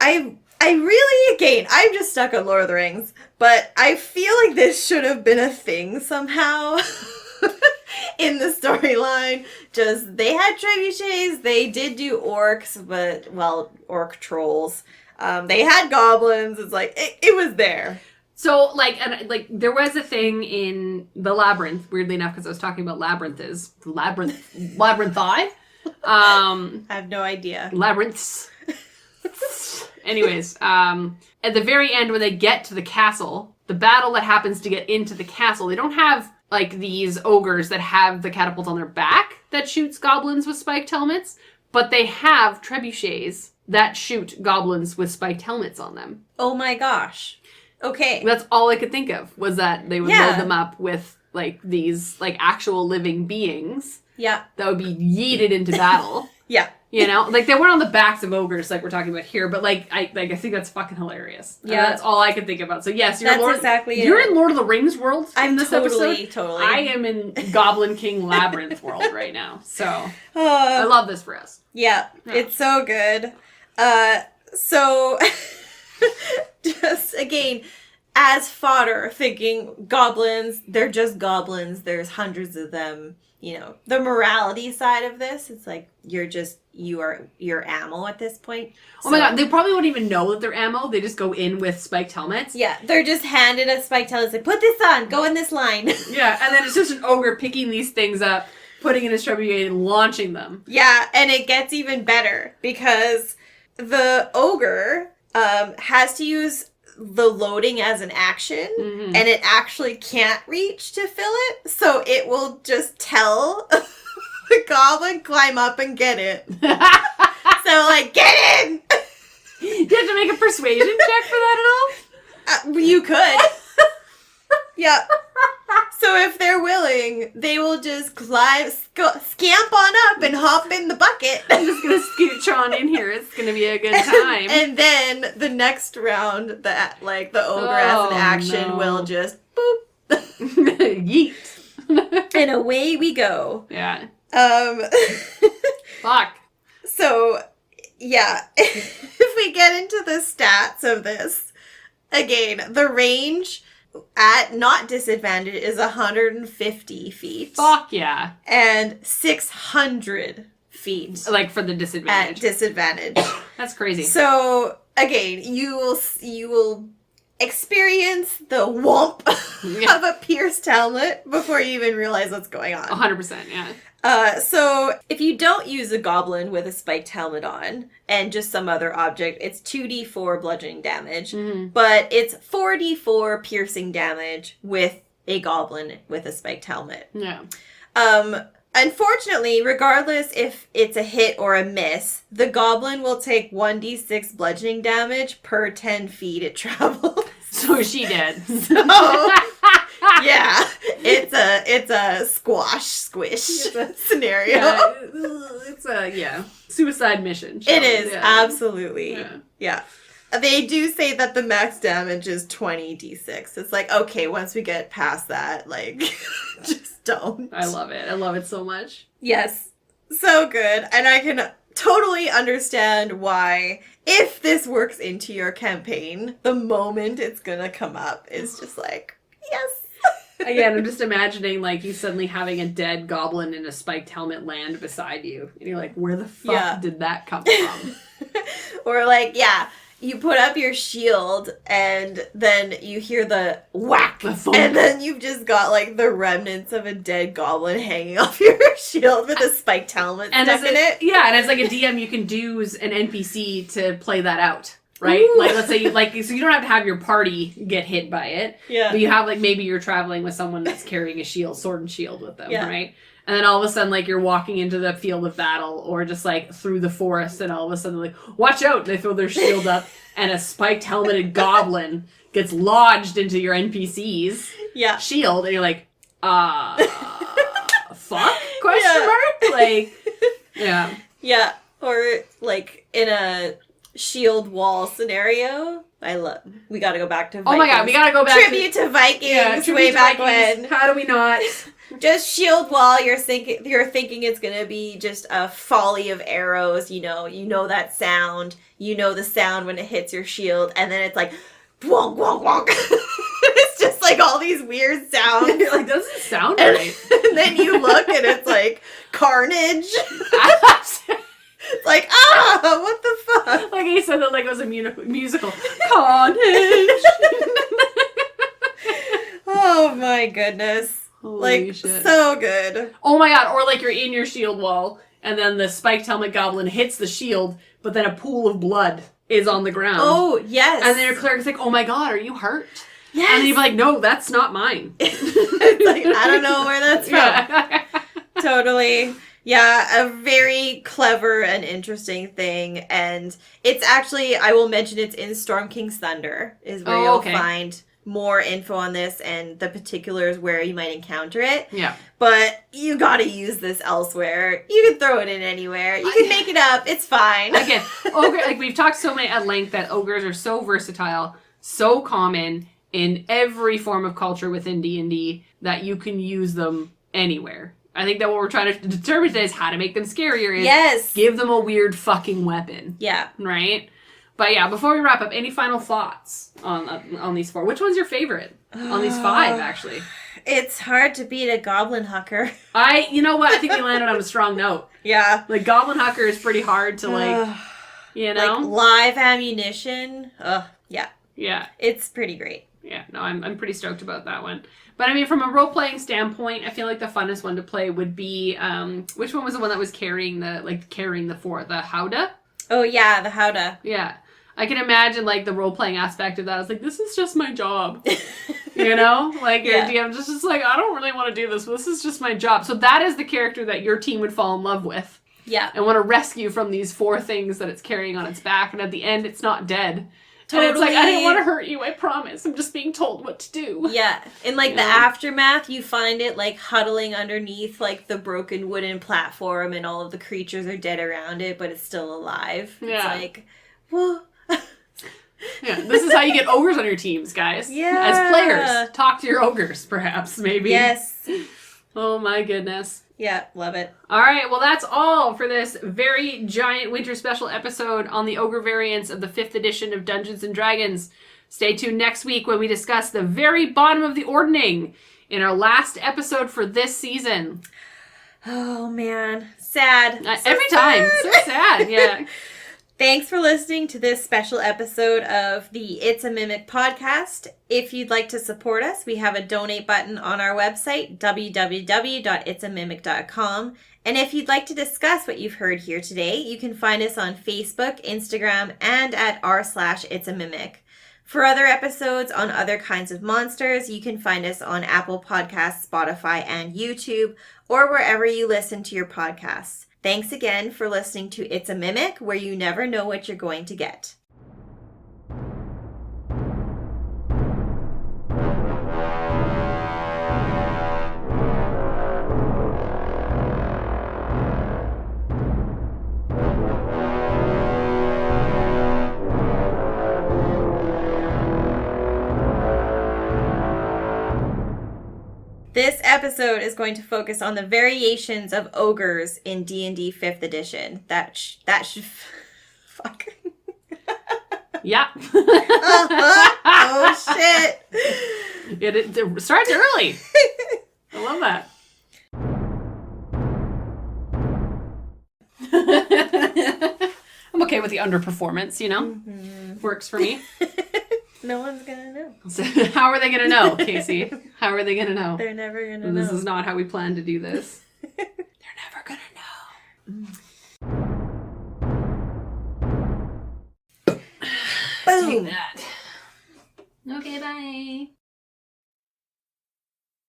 I really, again, I'm just stuck on Lord of the Rings, but I feel like this should have been a thing somehow in the storyline. Just, they had trebuchets, they did do orcs, but, orc trolls. They had goblins, it's like, it was there. So, there was a thing in the Labyrinth, weirdly enough, because I was talking about Labyrinthi? I have no idea. Labyrinths. Anyways, at the very end when they get to the castle, the battle that happens to get into the castle, they don't have, these ogres that have the catapult on their back that shoots goblins with spiked helmets, but they have trebuchets that shoot goblins with spiked helmets on them. Oh my gosh. Okay. That's all I could think of, was that they would load them up with, like, these, like, actual living beings. Yeah. That would be yeeted into battle. Yeah. You know? Like, they weren't on the backs of ogres like we're talking about here, but, like, I think that's fucking hilarious. Yeah. That's all I could think about. So, yes, you're you're in Lord of the Rings world in this episode. Totally. I am in Goblin King Labyrinth world right now. So, I love this for us. Yeah. It's so good. So, just, again, as fodder, thinking goblins, they're just goblins. There's hundreds of them. You know, the morality side of this, it's like, you're ammo at this point. Oh my god, they probably wouldn't even know that they're ammo. They just go in with spiked helmets. Yeah, they're just handed a spiked helmet. It's like, put this on, go in this line. Yeah, and then it's just an ogre picking these things up, putting in his trebuchet and launching them. Yeah, and it gets even better because the ogre has to use the loading as an action, and it actually can't reach to fill it, so it will just tell the goblin, climb up and get it. So, like, get in! Do you have to make a persuasion check for that at all? You could. Yeah. So if they're willing, they will just scamp on up and hop in the bucket. I'm just going to scooch on in here. It's going to be a good time. And then the next round, the ogre as an action will just boop. Yeet. And away we go. Yeah. Fuck. So, yeah. If we get into the stats of this, again, the range at not disadvantage is 150 feet. Fuck yeah. And 600 feet. Like for the disadvantage. At disadvantage. That's crazy. So, again, you will experience the whomp of a pierced helmet before you even realize what's going on. 100%, yeah. So if you don't use a goblin with a spiked helmet on and just some other object, it's 2d4 bludgeoning damage, but it's 4d4 piercing damage with a goblin with a spiked helmet. Yeah. Unfortunately, regardless if it's a hit or a miss, the goblin will take 1d6 bludgeoning damage per 10 feet it travels. So she did. So, yeah, it's a squish scenario. Yeah, it's a, suicide mission. It is, absolutely. Yeah. Yeah. They do say that the max damage is 20d6. It's like, okay, once we get past that, like, just don't. I love it. I love it so much. Yes. So good. And I can totally understand why, if this works into your campaign, the moment it's gonna come up is just like, yes. Again, I'm just imagining, like, you suddenly having a dead goblin in a spiked helmet land beside you. And you're like, where the fuck did that come from? Or, like, you put up your shield, and then you hear the whack, and then you've just got, like, the remnants of a dead goblin hanging off your shield with a spiked helmet stuck in it. Yeah, and as, like, a DM, you can use an NPC to play that out. Right? Ooh. Like, let's say, so you don't have to have your party get hit by it. Yeah. But you have, like, maybe you're traveling with someone that's carrying a shield, sword and shield with them, right? And then all of a sudden, like, you're walking into the field of battle or just, like, through the forest, and all of a sudden, like, watch out! And they throw their shield up, and a spiked helmeted goblin gets lodged into your NPC's shield, and you're like, fuck? Question mark? Like, yeah. Yeah. Or, like, in a shield wall scenario. We gotta go back to Vikings. Oh my god, we gotta go back Tribute to Vikings way back when. How do we not? Just shield wall, you're thinking it's gonna be just a volley of arrows, you know that sound. You know the sound when it hits your shield, and then it's like wonk wonk wonk. It's just like all these weird sounds. You're like, doesn't sound right. And then you look and it's like carnage. It's like, what the fuck? Like he said that like it was a musical. Carnage! Oh my goodness. Holy shit. So good. Oh my god, or like you're in your shield wall, and then the spiked helmet goblin hits the shield, but then a pool of blood is on the ground. Oh, yes. And then your cleric's like, oh my god, are you hurt? Yes. And then you'd be like, no, that's not mine. It's like, I don't know where that's from. Yeah. Totally. Yeah, a very clever and interesting thing. And it's actually, I will mention it's in Storm King's Thunder, is where you'll find more info on this and the particulars where you might encounter it. Yeah. But you gotta use this elsewhere. You can throw it in anywhere. You can make it up. It's fine. Again, ogre, like we've talked so many at length that ogres are so versatile, so common in every form of culture within D&D that you can use them anywhere. I think that what we're trying to determine today is how to make them scarier. Is give them a weird fucking weapon. Yeah. Right? But yeah, before we wrap up, any final thoughts on these 4? Which one's your favorite? On these 5, actually. It's hard to beat a Goblin Hucker. You know what? I think we landed on a strong note. Yeah. Like, Goblin Hucker is pretty hard to, like, you know? Like, live ammunition. Yeah. Yeah. It's pretty great. Yeah, no, I'm pretty stoked about that one. But I mean, from a role-playing standpoint, I feel like the funnest one to play would be, which one was the one that was carrying the 4? The Howdah? Oh, yeah, the Howdah. Yeah. I can imagine, like, the role-playing aspect of that. I was like, this is just my job. You know? Like, your DM just like, I don't really want to do this, but this is just my job. So that is the character that your team would fall in love with. Yeah. And want to rescue from these 4 things that it's carrying on its back. And at the end, it's not dead. Totally. And it's like, I didn't want to hurt you, I promise. I'm just being told what to do. Yeah. In, like, the aftermath, you find it, like, huddling underneath, like, the broken wooden platform and all of the creatures are dead around it, but it's still alive. Yeah. It's like, whoa. Yeah, this is how you get ogres on your teams, guys. Yeah. As players, talk to your ogres, perhaps, maybe. Yes. Oh, my goodness. Yeah, love it. All right, well, that's all for this very giant winter special episode on the ogre variants of the 5th edition of Dungeons & Dragons. Stay tuned next week when we discuss the very bottom of the ordning in our last episode for this season. Oh, man. Sad. Every time. So sad, yeah. Thanks for listening to this special episode of the It's a Mimic podcast. If you'd like to support us, we have a donate button on our website, www.itsamimic.com. And if you'd like to discuss what you've heard here today, you can find us on Facebook, Instagram, and at r/itsamimic. For other episodes on other kinds of monsters, you can find us on Apple Podcasts, Spotify, and YouTube, or wherever you listen to your podcasts. Thanks again for listening to It's a Mimic, where you never know what you're going to get. This episode is going to focus on the variations of ogres in D&D 5th edition. That should... Fuck. Yeah. Oh, shit. It starts early. I love that. I'm okay with the underperformance, you know? Mm-hmm. Works for me. No one's gonna know. So, how are they gonna know, Casey? How are they gonna know? They're never gonna know. This is not how we plan to do this. They're never gonna know. Boom. Take that. Okay, bye.